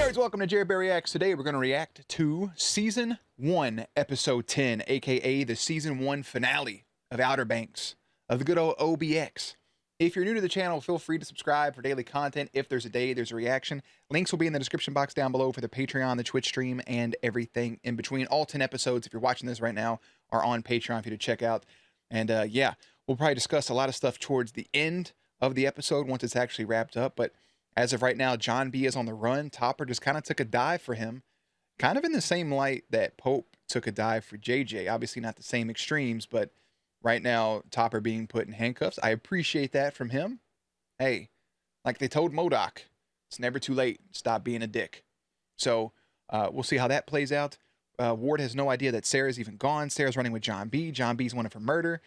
nerds, welcome to Jerry Bear Reacts. Today we're going to react to Season 1, Episode 10, aka the Season 1 finale of Outer Banks, of the good old OBX. If you're new to the channel, feel free to subscribe for daily content. If there's a day, there's a reaction. Links will be in the description box down below for the Patreon, the Twitch stream, and everything in between. All 10 episodes, if you're watching this right now, are on Patreon for you to check out. And yeah, we'll probably discuss a lot of stuff towards the end of the episode once it's actually wrapped up. But as of right now, John B is on the run. Topper just kind of took a dive for him, kind of in the same light that Pope took a dive for JJ. Obviously not the same extremes, but right now, Topper being put in handcuffs. I appreciate that from him. Hey, like they told MODOK, it's never too late. Stop being a dick. So we'll see how that plays out. Ward has no idea that Sarah's even gone. Sarah's running with John B. John B's wanted for murder.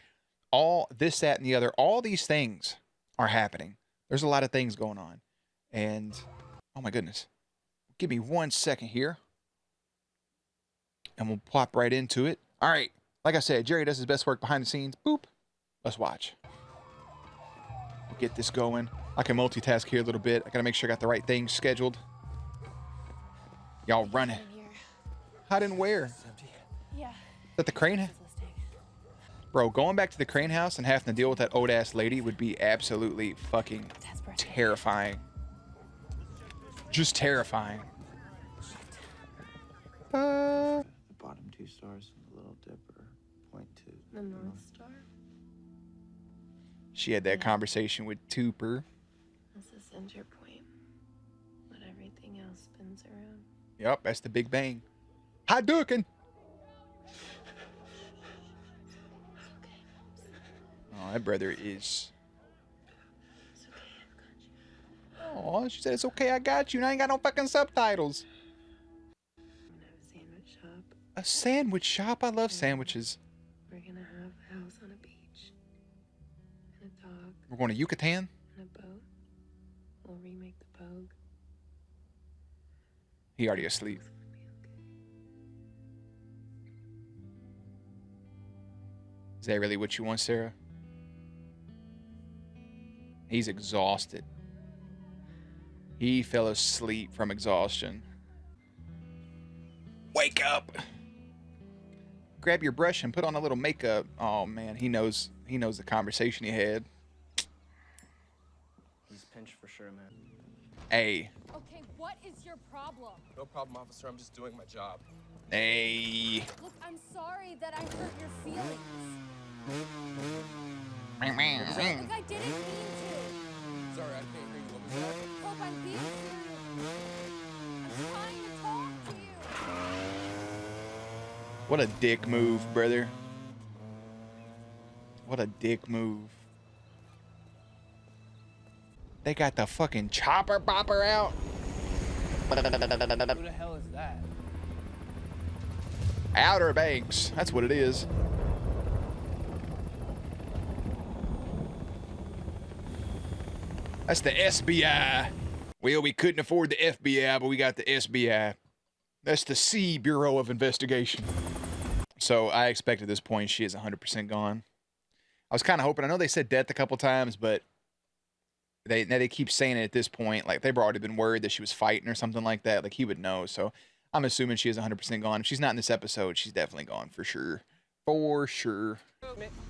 All this, that, and the other. All these things are happening. There's a lot of things going on. And, oh my goodness. Give me 1 second here. And we'll plop right into it. All right. Like I said, Jerry does his best work behind the scenes. Boop. Let's watch. We'll get this going. I can multitask here a little bit. I got to make sure I got the right things scheduled. Y'all running. Hide and where? Yeah. Is that the crane? Bro, going back to the crane house and having to deal with that old ass lady would be absolutely fucking terrifying. Just terrifying. The bottom 2 stars in the Little Dipper point to The North Star? She had that conversation with Tooper. That's the center point. But everything else spins around. Yep, that's the Big Bang. Hi, Dukin. Oh, that brother is. It's okay, I've got you. Oh, she said it's okay, I got you. And I ain't got no fucking subtitles. I'm gonna have a sandwich shop. A sandwich shop? I love sandwiches. We're gonna have a house on a beach. And a dog. We're going to Yucatan? And a boat. We'll remake the Pogue. He already asleep. It's gonna be okay. Is that really what you want, Sarah? He's exhausted. He fell asleep from exhaustion. Wake up! Grab your brush and put on a little makeup. Oh man, he knows the conversation he had. He's pinched for sure, man. Hey. Okay, what is your problem? No problem, officer. I'm just doing my job. Hey. Look, I'm sorry that I hurt your feelings. Look, I didn't mean to. Sorry, I can't hear you. What was that? Hope I'm being serious. I'm trying to talk to you. What a dick move, brother. What a dick move. They got the fucking chopper bopper out. Who the hell is that? Outer Banks. That's what it is. That's the SBI. Well, we couldn't afford the FBI, but we got the SBI. That's the C Bureau of Investigation. So I expect at this point she is 100% gone. I was kind of hoping. I know they said death a couple times, but they keep saying it at this point. Like they've already been worried that she was fighting or something like that. Like he would know. So I'm assuming she is 100% gone. If she's not in this episode, she's definitely gone for sure. For sure.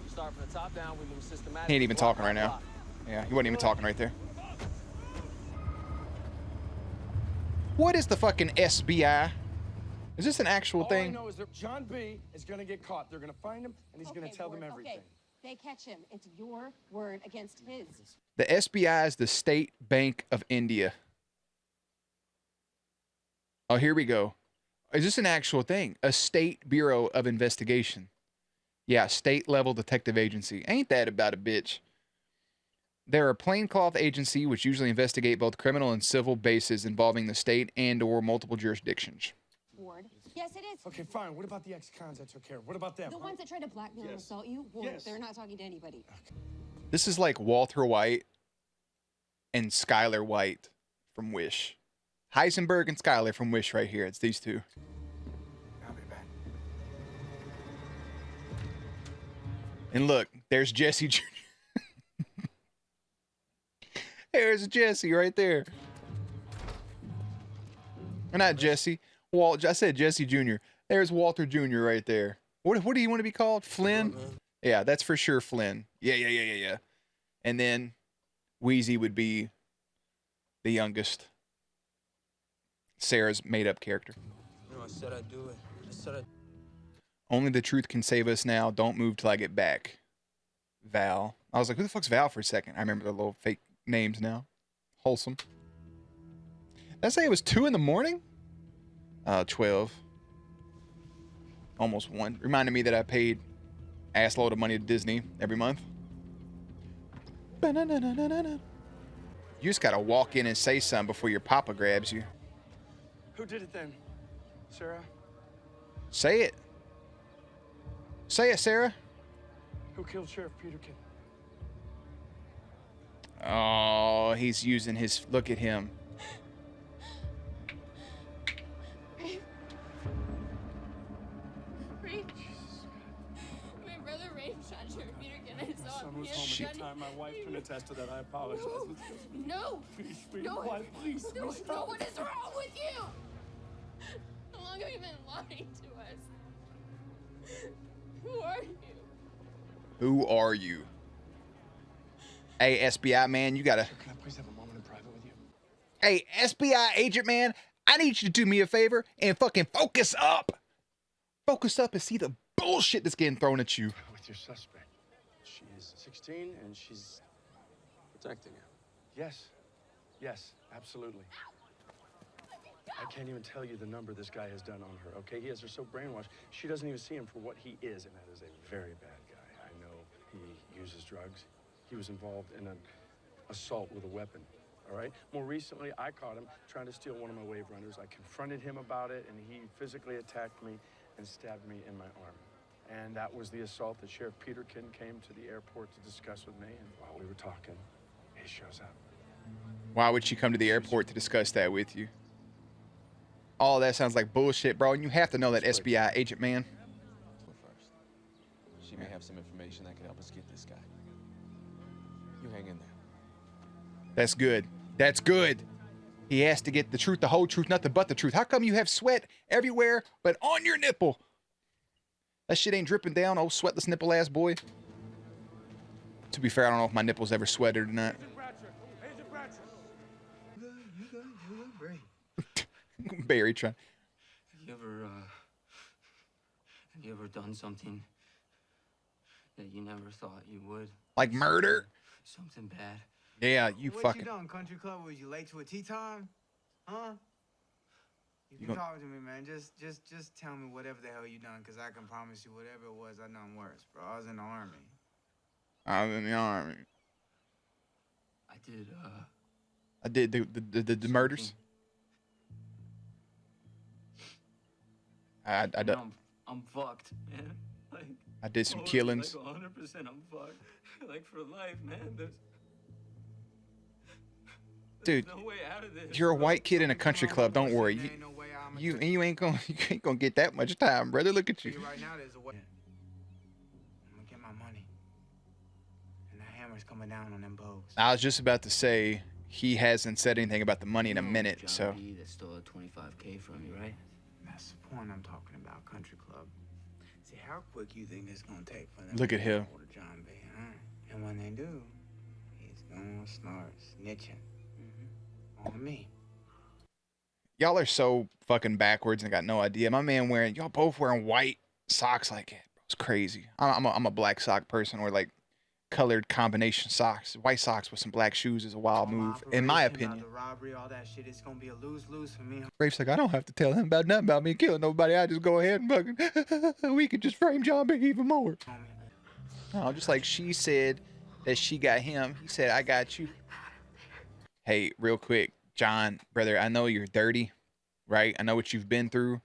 Start from the top down, we move systematically. He ain't even talking right now. Yeah, he wasn't even talking right there. What is the fucking SBI? Is this an actual thing? All I know is that John B is going to get caught. They're going to find him, and he's going to tell them everything. Okay, they catch him. It's your word against his. The SBI is the State Bank of India. Oh, here we go. Is this an actual thing? A State Bureau of Investigation. Yeah, state-level detective agency. Ain't that about a bitch? They're a plaincloth agency which usually investigate both criminal and civil bases involving the state and or multiple jurisdictions. Ward. Yes, it is. Okay, fine. What about the ex-cons I took care of? What about them? The ones that tried to blackmail and assault you, Ward, Yes. they're not talking to anybody. This is like Walter White and Skylar White from Wish. Heisenberg and Skylar from Wish right here. It's these two. I'll be back. And look, there's Jesse Jr. There's Jesse right there. Or not Jesse. Walt. I said Jesse Jr. There's Walter Jr. right there. What do you want to be called? Flynn? Yeah, that's for sure Flynn. Yeah. And then Wheezy would be the youngest. Sarah's made-up character. No, I said I'd do it. I said I'd... Only the truth can save us now. Don't move till I get back. Val. I was like, who the fuck's Val for a second? I remember the little fake names now. Wholesome. Did I say it was 2 in the morning? 12. Almost 1. Reminded me that I paid ass load of money to Disney every month. You just gotta walk in and say something before your papa grabs you. Who did it then? Sarah? Say it. Say it, Sarah. Who killed Sheriff Peterkin? Oh, he's using his... Look at him. Rafe. My brother Rafe shot Sheriff Peterkin. I saw him. Son was home at the time. My wife can attest to that. I apologize. No. Please, sweetie, No. quiet, please. No, Please no, stop. what is wrong with you? How long have you been lying to us? Who are you? Who are you? Hey, SBI man, you gotta... Can I please have a moment in private with you? Hey, SBI agent man, I need you to do me a favor and fucking focus up. Focus up and see the bullshit that's getting thrown at you. With your suspect. She is 16 and she's protecting him. Yes. Yes, absolutely. I can't even tell you the number this guy has done on her, okay? He has her so brainwashed, she doesn't even see him for what he is, and that is a very bad guy. I know he uses drugs. He was involved in an assault with a weapon, all right? More recently, I caught him trying to steal one of my wave runners. I confronted him about it, and he physically attacked me and stabbed me in my arm. And that was the assault that Sheriff Peterkin came to the airport to discuss with me, and while we were talking, he shows up. Why would she come to the airport to discuss that with you? All that sounds like bullshit, bro, and you have to know that SBI agent man. First. She may have some information that could help us get this guy. You hang in there. That's good. That's good. He has to get the truth, the whole truth, nothing but the truth. How come you have sweat everywhere but on your nipple? That shit ain't dripping down, oh sweatless nipple ass boy. To be fair, I don't know if my nipples ever sweated or not. You look great. Barry trying. Have you ever done something that you never thought you would? Like murder? Something bad? Yeah, you What fucking... you done, country club? Was you late to a tea time? Huh? You can talk to me, man. Just tell me whatever the hell you done, because I can promise you whatever it was, I done worse, bro. I was in the army. I was in the army. I did, I did the murders. I I'm fucked, man. Like, I did some always, killings. Like 100% I'm fucked. Like for life, man. There's Dude, no way out of this. you're a white kid in a country club. Don't worry. You ain't gonna get that much time, brother. Look at you. Right now, there's a way. I'm gonna get my money. And the hammer's coming down on them bows. I was just about to say he hasn't said anything about the money in a You know minute, John so B that stole $25K from you, right? That's the point I'm talking about, country club. See, how quick you think it's gonna take for them Look to at him. get hold of John B, huh? And when they do, he's gonna start snitching on me. y'all are so fucking backwards and got no idea. My man y'all both wearing white socks like it. It's crazy. I'm a black sock person, or like colored combination socks. White socks with some black shoes is a wild move, in my opinion. The robbery, all that shit, it's gonna be a lose-lose for me. Rafe's like, I don't have to tell him about nothing about me killing nobody. I just go ahead and fucking, we could just frame John B even more. Oh, just like she said that she got him. He said, I got you. Hey, real quick, John, brother, I know you're dirty, right? I know what you've been through,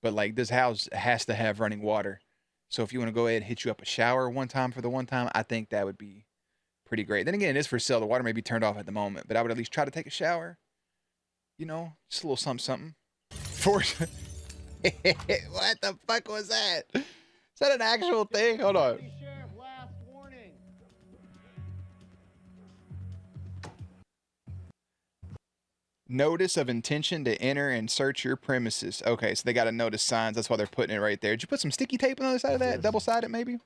but like this house has to have running water. So if you want to go ahead and hit you up a shower one time for the one time, I think that would be pretty great. Then again, it is for sale. The water may be turned off at the moment, but I would at least try to take a shower. You know, just a little something, something. What the fuck was that? Is that an actual thing? Hold on. Sheriff, last warning. Notice of intention to enter and search your premises. Okay, so they got to notice signs. That's why they're putting it right there. Did you put some sticky tape on the other side of that? Double-sided, maybe?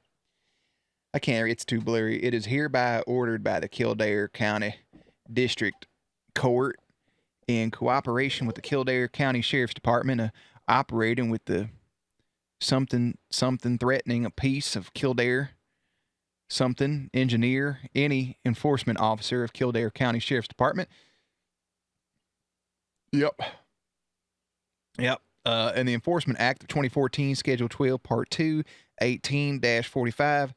I can't read. It's too blurry. It is hereby ordered by the Kildare County District Court in cooperation with the Kildare County Sheriff's Department, operating with the something threatening a piece of Kildare, something engineer, any enforcement officer of Kildare County Sheriff's Department. Yep. And the Enforcement Act of 2014, Schedule 12, Part 2, 18-45,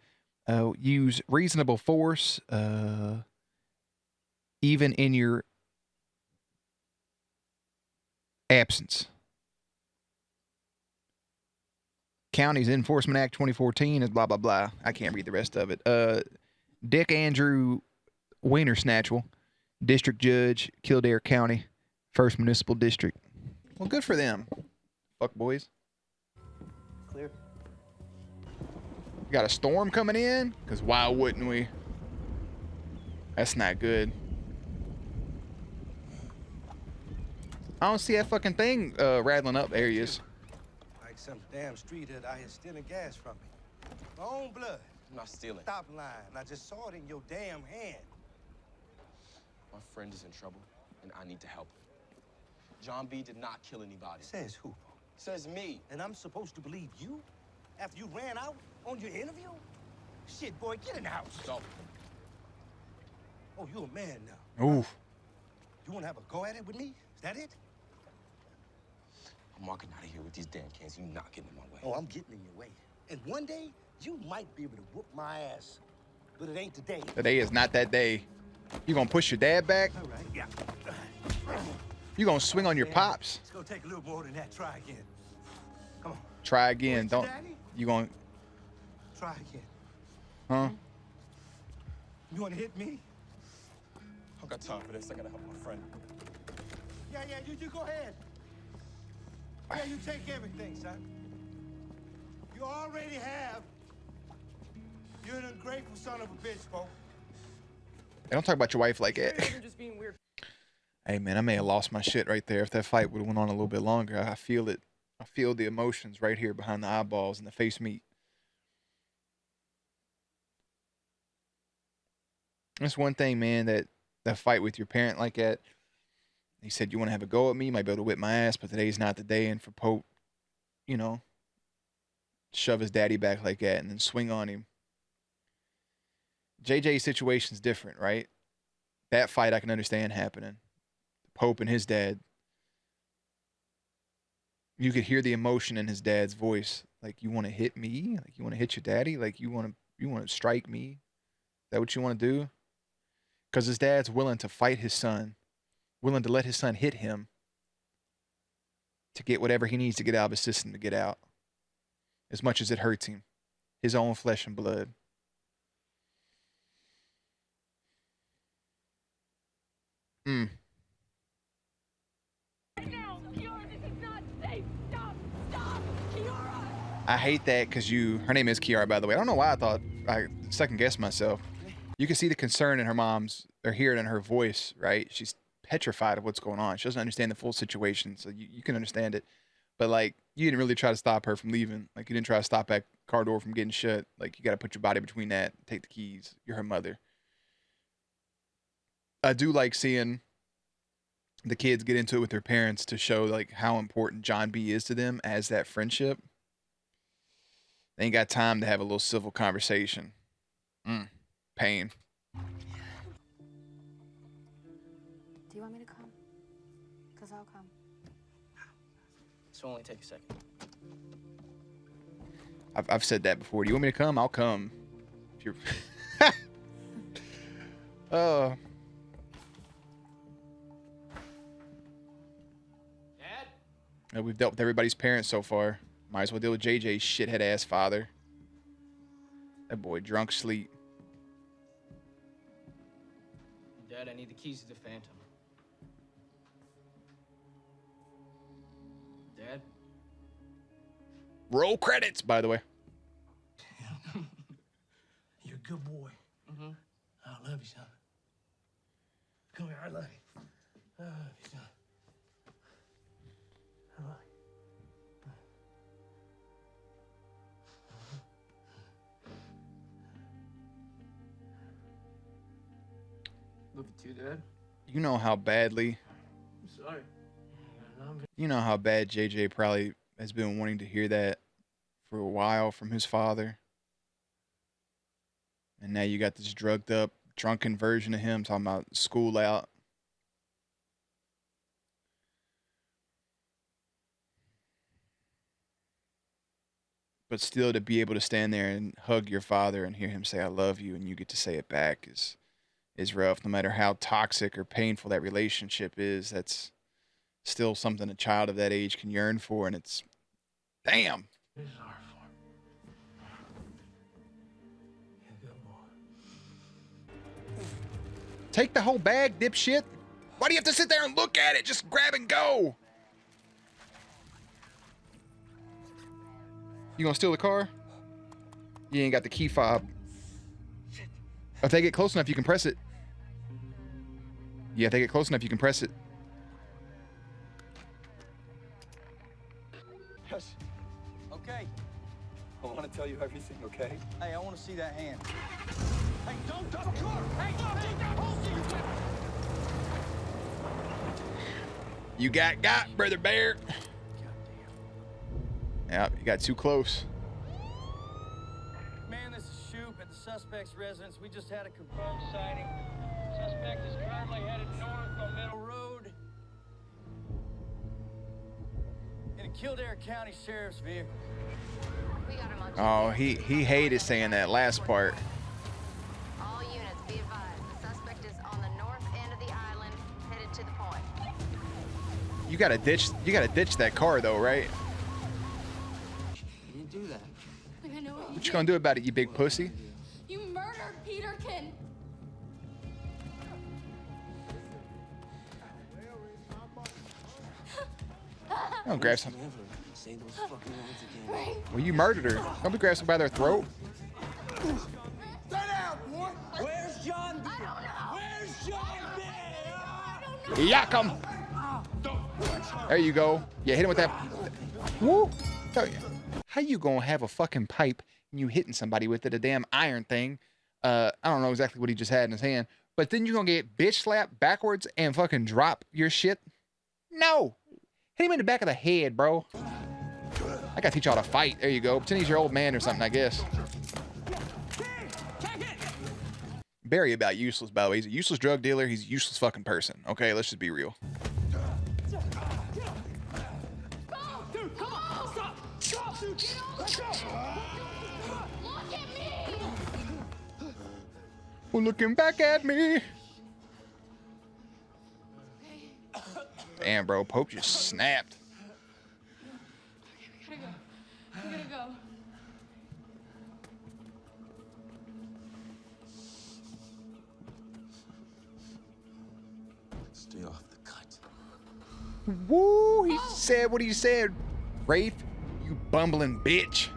use reasonable force, even in your absence. County's Enforcement Act 2014 is blah, blah, blah. I can't read the rest of it. Dick Andrew Wienersnatchel, District Judge, Kildare County, 1st Municipal District. Well, good for them. Fuck boys. Clear. Got a storm coming in? Because why wouldn't we? That's not good. I don't see that fucking thing rattling up areas. Like some damn street hood out here stealing gas from me. My own blood. I'm not stealing. Stop lying. I just saw it in your damn hand. My friend is in trouble, and I need to help him. John B. did not kill anybody. Says who? Says me. And I'm supposed to believe you? After you ran out on your interview? Shit, boy, get in the house. Go. Oh, you a man now. Oof. You want to have a go at it with me? Is that it? I'm walking out of here with these damn cans. You're not getting in my way. Oh, I'm getting in your way. And one day, you might be able to whoop my ass. But it ain't today. Today is not that day. You gonna push your dad back? All right, yeah. You gonna swing on your pops? It's gonna take a little more than that. Try again. Come on. Try again. Where's Don't. your daddy? You gonna? Try again. Huh? You wanna hit me? I don't got time for this. I gotta help my friend. Yeah, you go ahead. Yeah, you take everything, son. You already have. You're an ungrateful son of a bitch, folks. Hey, don't talk about your wife like that. Just being weird. Hey man, I may have lost my shit right there. If that fight would have went on a little bit longer, I feel it. I feel the emotions right here behind the eyeballs and the face meat. That's one thing, man, that fight with your parent like that. He said, you want to have a go at me? You might be able to whip my ass, but today's not the day. And for Pope, you know, shove his daddy back like that and then swing on him. JJ's situation's different, right? That fight I can understand happening. Pope and his dad. You could hear the emotion in his dad's voice. Like, you want to hit me? Like, you want to hit your daddy? Like, you want to strike me? Is that what you want to do? Because his dad's willing to fight his son, willing to let his son hit him to get whatever he needs to get out of his system to get out, as much as it hurts him, his own flesh and blood. No, Kiara, this is not safe. Stop, Kiara. I hate that because her name is Kiara, by the way. I don't know why I second guessed myself. You can see the concern in her mom's, or hear it in her voice, right? She's petrified of what's going on. She doesn't understand the full situation, so you can understand it. But, like, you didn't really try to stop her from leaving. Like, you didn't try to stop that car door from getting shut. Like, you got to put your body between that, take the keys. You're her mother. I do like seeing the kids get into it with their parents to show, like, how important John B. is to them as that friendship. They ain't got time to have a little civil conversation. Pain. Do you want me to come? Because I'll come. This will only take a second. I've said that before. Do you want me to come? I'll come. If you're... Dad? We've dealt with everybody's parents so far. Might as well deal with JJ's shithead ass father. That boy drunk sleep. Dad, I need the keys to the Phantom. Dad? Roll credits, by the way. You're a good boy. Mm-hmm. I love you, son. Come here, I love you. Love you too, Dad. You know how badly. I'm sorry. You know how bad JJ probably has been wanting to hear that for a while from his father. And now you got this drugged up, drunken version of him talking about school out. But still to be able to stand there and hug your father and hear him say, I love you, and you get to say it back is rough. No matter how toxic or painful that relationship is, that's still something a child of that age can yearn for, and it's, damn. This is our farm. Yeah, good boy. Take the whole bag, dipshit. Why do you have to sit there and look at it? Just grab and go. You gonna steal the car? You ain't got the key fob. If they get close enough, you can press it. Yeah, if they get close enough, you can press it. Yes. Okay. I want to tell you everything, okay? Hey, I want to see that hand. Hey, don't touch the car! Hey, take that holster, you whip! You got, Brother Bear. Yep, you got too close. Man, this is Shoop at the suspect's residence. We just had a confirmed sighting. Suspect is currently headed north on Middle Road in a Kildare County Sheriff's vehicle. We got him on Oh, he hated saying that last part. All units be advised. The suspect is on the north end of the island, headed to the point. You gotta ditch that car though, right? You didn't do that. Like, I know what What you gonna do about it, you big pussy? You murdered Peterkin. Don't grab some. Never say those fucking words again. Well, you murdered her. Don't be grabbing somebody by their throat. Stay down, boy! Where's John B? I don't know. Where's John B? Yak 'em. There you go. Yeah, hit him with that. Woo. How you gonna have a fucking pipe and you hitting somebody with it, a damn iron thing? I don't know exactly what he just had in his hand, but then you gonna get bitch slapped backwards and fucking drop your shit? No. Hit him in the back of the head, bro. I gotta teach y'all to fight. There you go. Pretend he's your old man or something, I guess. Barry about useless, by the way. He's a useless drug dealer. He's a useless fucking person. Okay, let's just be real. Dude, come on! Stop! Stop, dude! Let's go! Look at me. Well, looking back at me. Damn, bro. Pope just snapped. Okay, we gotta go. Stay off the cut. Woo! He said what he said. Rafe, you bumbling bitch.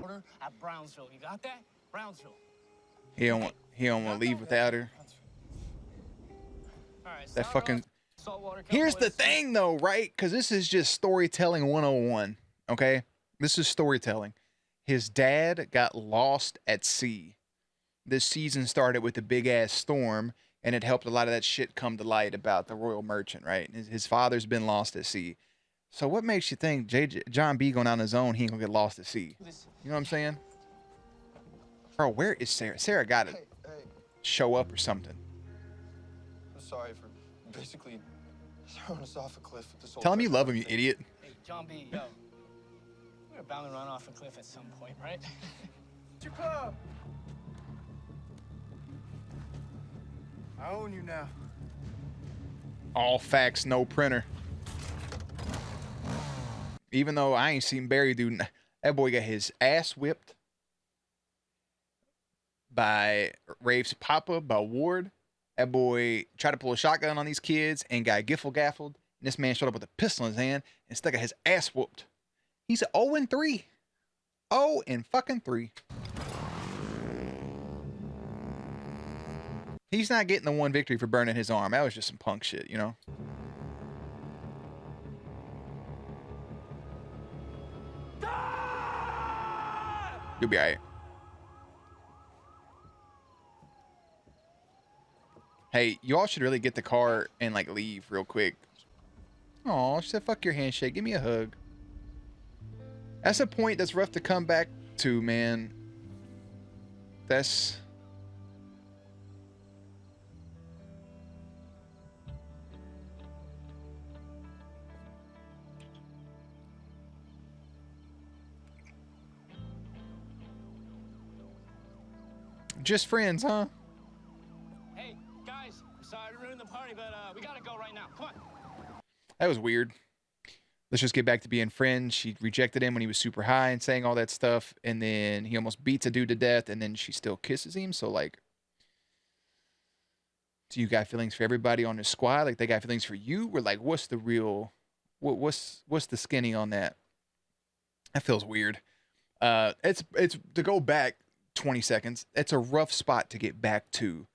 Order at Brownsville. You got that? Brownsville. He don't want to leave without her. All right. That fucking. Saltwater. Here's the thing, though, right? Because this is just storytelling 101. Okay, this is storytelling. His dad got lost at sea. This season started with a big ass storm, and it helped a lot of that shit come to light about the Royal Merchant, right? His father's been lost at sea. So what makes you think John B going out on his own, he ain't gonna get lost at sea? You know what I'm saying? Bro, where is Sarah? Sarah got to show up or something. I'm sorry for basically throwing us off a cliff with this whole Tell him you love him, you idiot. Hey, John B. Yo, we're bound to run off a cliff at some point, right? It's your club. I own you now. All facts, no printer. Even though I ain't seen Barry do, that boy got his ass whipped by Rafe's papa, by Ward. That boy tried to pull a shotgun on these kids and got giffle-gaffled. And this man showed up with a pistol in his hand and stuck at his ass whooped. He's 0-3. 0-3. He's not getting the one victory for burning his arm. That was just some punk shit, you know? You'll be alright. Hey, you all should really get the car and like leave real quick. Aw, she said fuck your handshake. Give me a hug. That's a point that's rough to come back to, man. That's... Just friends, huh? Hey, guys, sorry to ruin the party, but we gotta go right now. Come on. That was weird. Let's just get back to being friends. She rejected him when he was super high and saying all that stuff. And then he almost beats a dude to death. And then she still kisses him. So, like, do you got feelings for everybody on the squad? Like, they got feelings for you? Or, like, what's the real... What's the skinny on that? That feels weird. It's to go back 20 seconds. It's a rough spot to get back to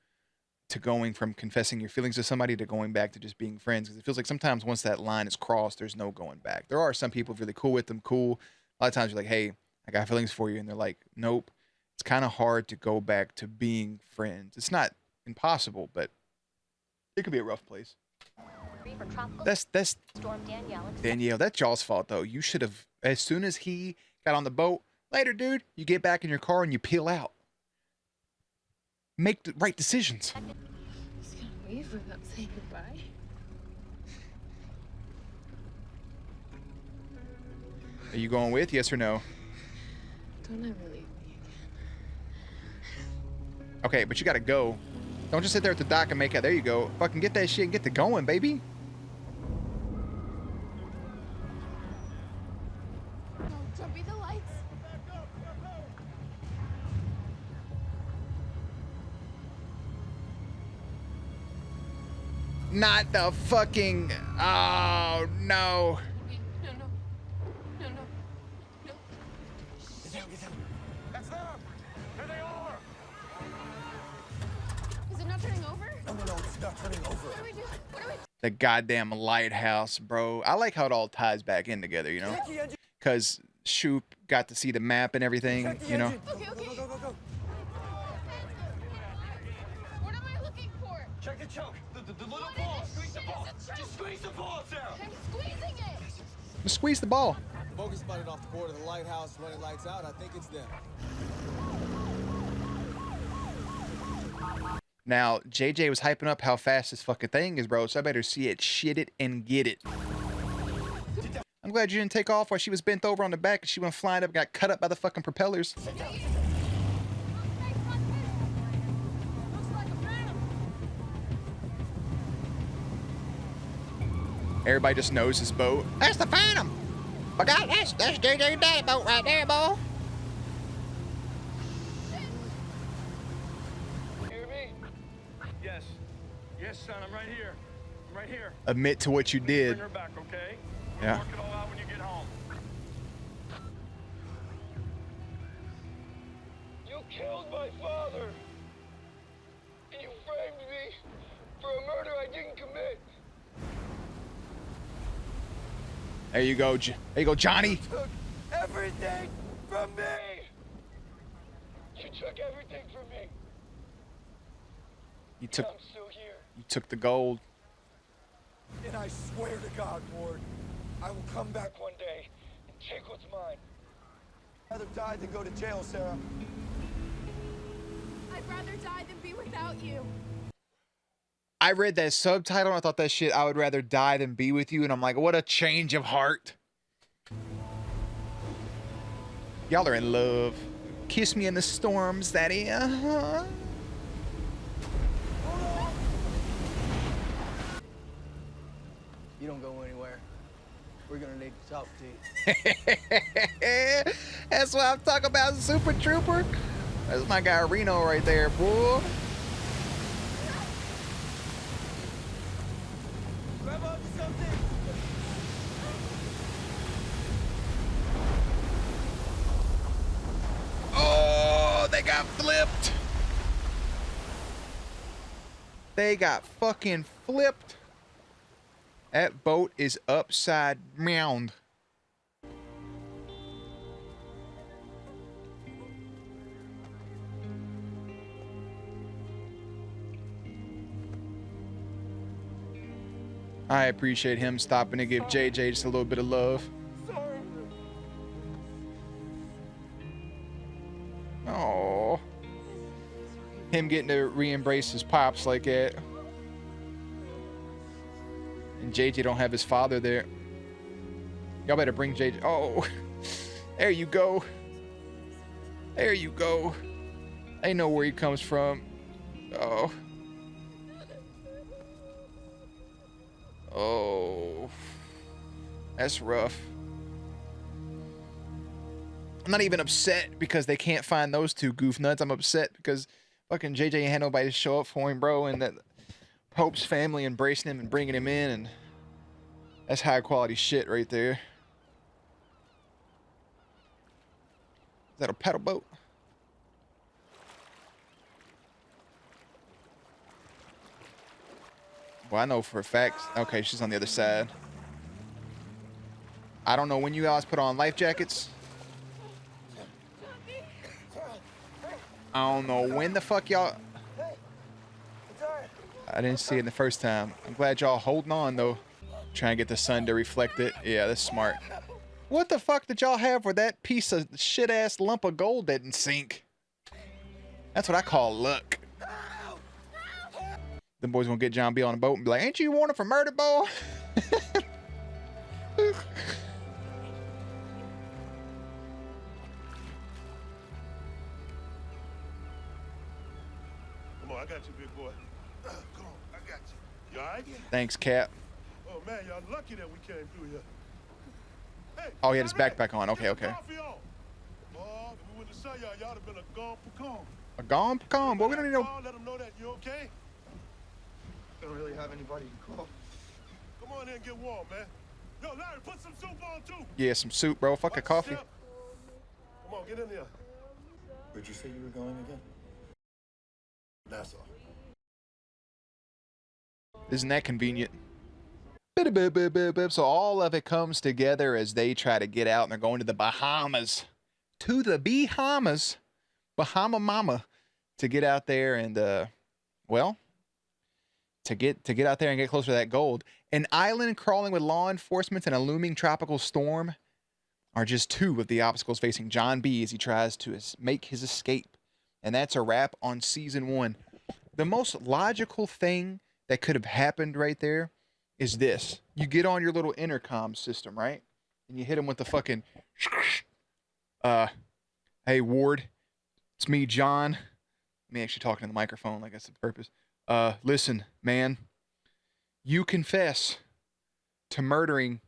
going from confessing your feelings to somebody to going back to just being friends, because it feels like sometimes once that line is crossed, there's no going back. There are some people really cool with them, cool. A lot of times you're like, hey, I got feelings for you, and they're like, nope. It's kind of hard to go back to being friends. It's not impossible, but it could be a rough place. That's Danielle. That's y'all's fault though. You should have, as soon as he got on the boat, later, dude, you get back in your car and you peel out. Make the right decisions. He's gonna leave without saying goodbye. Are you going with? Yes or no? Don't ever leave me again. Okay, but you gotta go. Don't just sit there at the dock and make out. There you go. Fucking get that shit and get to going, baby. No, don't be the lights. Not the fucking... Oh, no. No. That's them! There they are! Is it not turning over? No, it's not turning over. What do we do? What do we do? The goddamn lighthouse, bro. I like how it all ties back in together, you know? Because Shoop got to see the map and everything, you know? Okay. Go. What am I looking for? Check the choke. The little What ball. is this Squeeze the shit? ball. It's a choke. Just squeeze the ball, Sarah. I'm squeezing it. Just squeeze the ball. Bogey spotted off the board of the lighthouse, running lights out. I think it's them. Now, JJ was hyping up how fast this fucking thing is, bro, so I better see it, shit it, and get it. I'm glad you didn't take off while she was bent over on the back and she went flying up and got cut up by the fucking propellers. Everybody just knows his boat. That's the Phantom! But God, that's JJ Daddy boat right there, boy. Hear me? Yes. Yes, son, I'm right here. I'm right here. Admit to what you did. Bring her back, okay? Yeah. Work it all out when you get home. You killed my father. And you framed me for a murder I didn't commit. There you go, there you go, Johnny. You took everything from me. You took everything from me. You took I'm still here. You took the gold. And I swear to God, Ward, I will come back. One day and take what's mine. I'd rather die than go to jail, Sarah. I'd rather die than be without you. I read that subtitle and I thought that shit, I would rather die than be with you. And I'm like, what a change of heart. Y'all are in love. Kiss me in the storms, daddy. Uh-huh. You don't go anywhere. We're gonna need to talk to you. That's what I'm talking about, Super Trooper. That's my guy Reno right there, boy. Grab onto something. Oh, they got flipped. They got fucking flipped. That boat is upside down. I appreciate him stopping to give JJ just a little bit of love. Oh, him getting to re-embrace his pops like that. And JJ don't have his father there. Y'all better bring JJ. Oh, there you go. There you go. They know where he comes from. Oh. Oh. That's rough. I'm not even upset because they can't find those two goof nuts. I'm upset because fucking JJ ain't had nobody to show up for him, bro, and that Pope's family embracing him and bringing him in, and that's high quality shit right there. Is that a paddle boat? Well, I know for a fact. Okay, she's on the other side. I don't know when you guys put on life jackets. I don't know when the fuck y'all... I didn't see it the first time. I'm glad y'all holding on, though. Trying to get the sun to reflect it. Yeah, that's smart. What the fuck did y'all have where that piece of shit-ass lump of gold didn't sink? That's what I call luck. Them boys gonna get John B on the boat and be like, ain't you wanted for murder, boy? Come on, I got you, big boy. Come on, I got you. You all right? Thanks, Cap. Oh, man, y'all lucky that we came through here. Hey, Oh, he had his backpack on. Okay, okay. Oh, if we wouldn't have saw y'all, y'all have been a gone pecan. A gone pecan? Boy, we don't need no... Let them know that you okay. Don't really have anybody to call. Come on in and get warm, man. Yo, Larry, put some soup on, too. Yeah, some soup, bro. Fuck a coffee. Come on, get in there. Where'd you say you were going again? Nassau. Isn't that convenient? So all of it comes together as they try to get out, and they're going to the Bahamas. To the Bahamas. Bahama Mama. To get out there and, well... To get out there and get closer to that gold. An island crawling with law enforcement and a looming tropical storm are just two of the obstacles facing John B as he tries to make his escape. And that's a wrap on season 1. The most logical thing that could have happened right there is this. You get on your little intercom system, right? And you hit him with the fucking, hey, Ward, it's me, John. Me actually talking to the microphone, like that's the purpose. Listen, man, you confess to murdering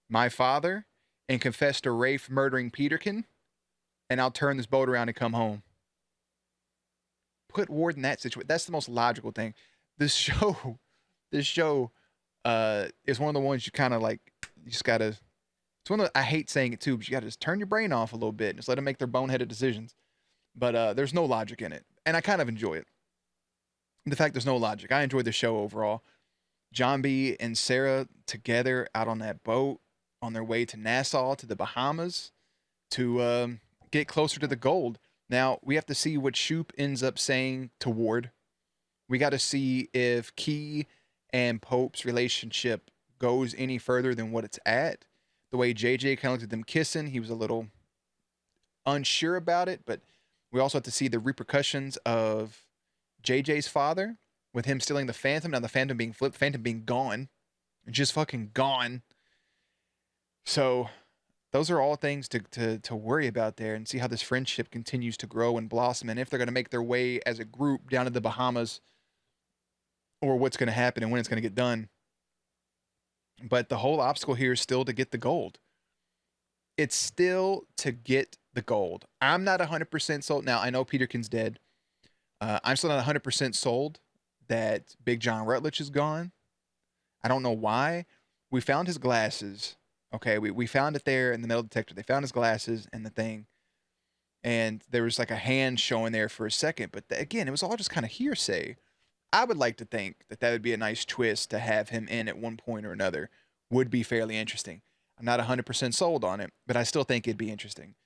my father and confess to Rafe murdering Peterkin, and I'll turn this boat around and come home. Put Ward in that situation. That's the most logical thing. This show is one of the ones you kind of like, you just gotta, it's one of the, I hate saying it too, but you gotta just turn your brain off a little bit and just let them make their boneheaded decisions. But there's no logic in it, and I kind of enjoy it. The fact there's no logic. I enjoyed the show overall. John B and Sarah together out on that boat on their way to Nassau, to the Bahamas, to get closer to the gold. Now, we have to see what Shoop ends up saying to Ward. We got to see if Key and Pope's relationship goes any further than what it's at. The way JJ kind of looked at them kissing, he was a little unsure about it, but we also have to see the repercussions of JJ's father, with him stealing the Phantom, now the Phantom being flipped, Phantom being gone, just fucking gone. So those are all things to worry about there, and see how this friendship continues to grow and blossom, and if they're going to make their way as a group down to the Bahamas, or what's going to happen and when it's going to get done. But the whole obstacle here is still to get the gold. It's still to get the gold. I'm not 100% sold. Now, I know Peterkin's dead. I'm still not 100% sold that Big John Rutledge is gone. I don't know why. We found his glasses. Okay, we found it there in the metal detector. They found his glasses and the thing. And there was like a hand showing there for a second. But again, it was all just kind of hearsay. I would like to think that that would be a nice twist to have him in at one point or another. Would be fairly interesting. I'm not 100% sold on it, but I still think it'd be interesting.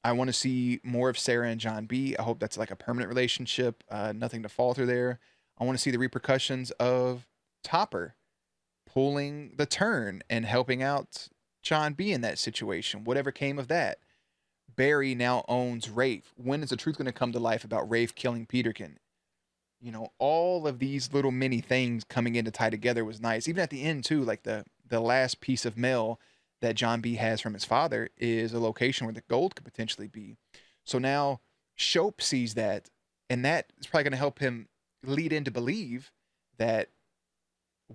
I want to see more of Sarah and John B. I hope that's like a permanent relationship, nothing to falter there. I want to see the repercussions of Topper pulling the turn and helping out John B in that situation, whatever came of that. Barry now owns Rafe. When is the truth going to come to life about Rafe killing Peterkin? You know, all of these little mini things coming in to tie together was nice. Even at the end, too, like the last piece of mail that John B has from his father is a location where the gold could potentially be. So now Shope sees that, and that is probably going to help him lead in to believe that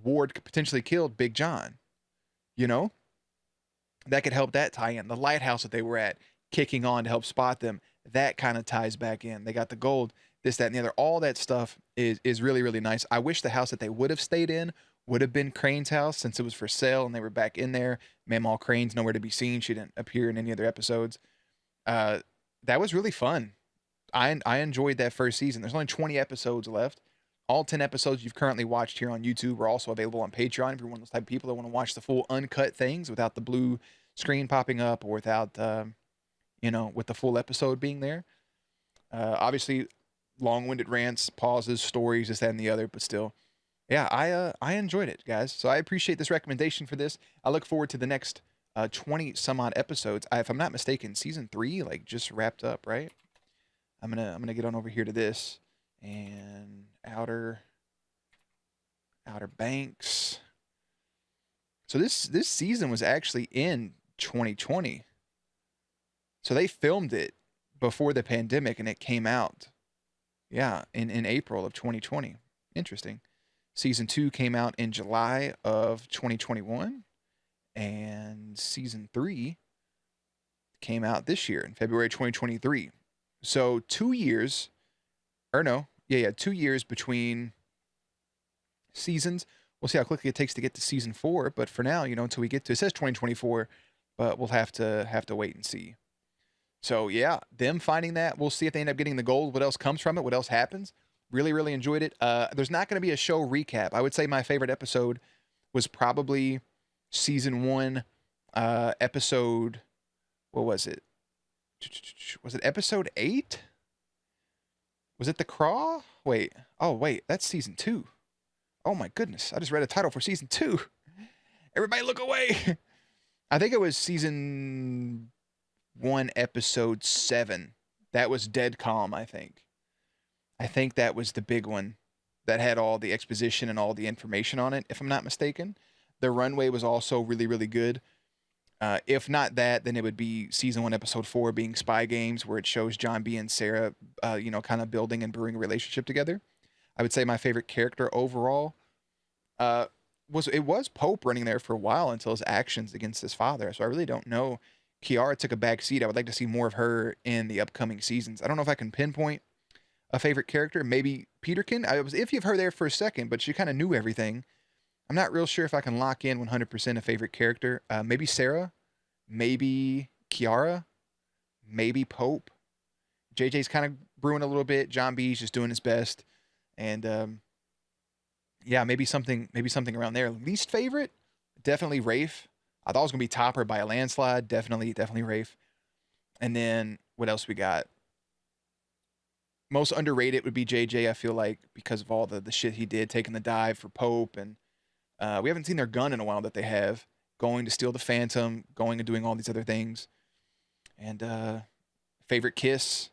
Ward could potentially killed Big John. You know? That could help that tie in. The lighthouse that they were at, kicking on to help spot them, that kind of ties back in. They got the gold, this, that, and the other. All that stuff is really, really nice. I wish the house that they would have stayed in would have been Crane's house since it was for sale and they were back in there. Mamaw Crane's nowhere to be seen. She didn't appear in any other episodes. That was really fun. I enjoyed that first season. There's only 20 episodes left. All 10 episodes you've currently watched here on YouTube are also available on Patreon if you're one of those type of people that want to watch the full uncut things without the blue screen popping up or without, with the full episode being there. Obviously, long-winded rants, pauses, stories, this, that, and the other, but still, yeah, I enjoyed it, guys. So I appreciate this recommendation for this. I look forward to the next 20 some odd episodes. If I'm not mistaken, season 3 just wrapped up, right? I'm gonna get on over here to this and Outer Banks. So this season was actually in 2020. So they filmed it before the pandemic and it came out, in April of 2020. Interesting. Season 2 came out in July of 2021, and season 3 came out this year in February 2023. So 2 years, 2 years between seasons. We'll see how quickly it takes to get to season 4, but for now, until we get to, it says 2024, but we'll have to wait and see. So yeah, them finding that, we'll see if they end up getting the gold, what else comes from it, what else happens. Really, really enjoyed it. There's not going to be a show recap. I would say my favorite episode was probably season 1, episode, what was it? Was it episode 8? Was it The Craw? Wait, that's season 2. Oh my goodness, I just read a title for season 2. Everybody look away. I think it was season 1, episode 7. That was Dead Calm, I think. I think that was the big one that had all the exposition and all the information on it, if I'm not mistaken. The runway was also really, really good. If not that, then it would be season 1, episode 4 being Spy Games, where it shows John B and Sarah, kind of building and brewing a relationship together. I would say my favorite character overall was Pope running there for a while until his actions against his father. So I really don't know. Kiara took a back seat. I would like to see more of her in the upcoming seasons. I don't know if I can pinpoint a favorite character. Maybe Peterkin. I was iffy of her there for a second, but she kind of knew everything. I'm not real sure if I can lock in 100% a favorite character. Maybe Sarah, maybe Kiara, maybe Pope. JJ's kind of brewing a little bit. John B's just doing his best. And maybe something around there. Least favorite? Definitely Rafe. I thought it was going to be Topper by a landslide. Definitely Rafe. And then what else we got? Most underrated would be JJ, I feel like, because of all the shit he did, taking the dive for Pope. And we haven't seen their gun in a while that they have. Going to steal the Phantom, going and doing all these other things. And favorite kiss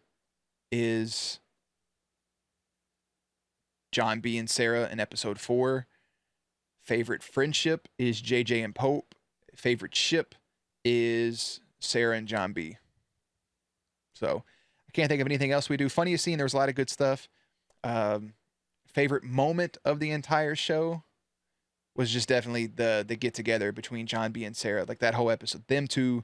is John B and Sarah in episode 4. Favorite friendship is JJ and Pope. Favorite ship is Sarah and John B. So I can't think of anything else we do. Funniest scene, there was a lot of good stuff. Favorite moment of the entire show was just definitely the get together between John B and Sarah. Like that whole episode, them two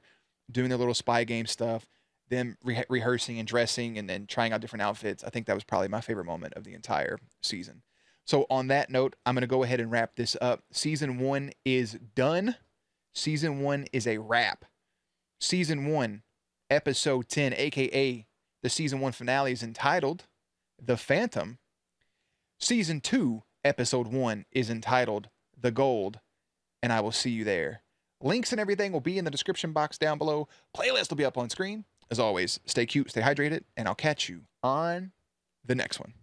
doing their little spy game stuff, them rehearsing and dressing and then trying out different outfits. I think that was probably my favorite moment of the entire season. So on that note, I'm going to go ahead and wrap this up. Season 1 is done. Season 1 is a wrap. Season 1, episode 10, aka the season 1 finale, is entitled The Phantom. Season 2, Episode 1 is entitled The Gold, and I will see you there. Links and everything will be in the description box down below. Playlist will be up on screen. As always, stay cute, stay hydrated, and I'll catch you on the next one.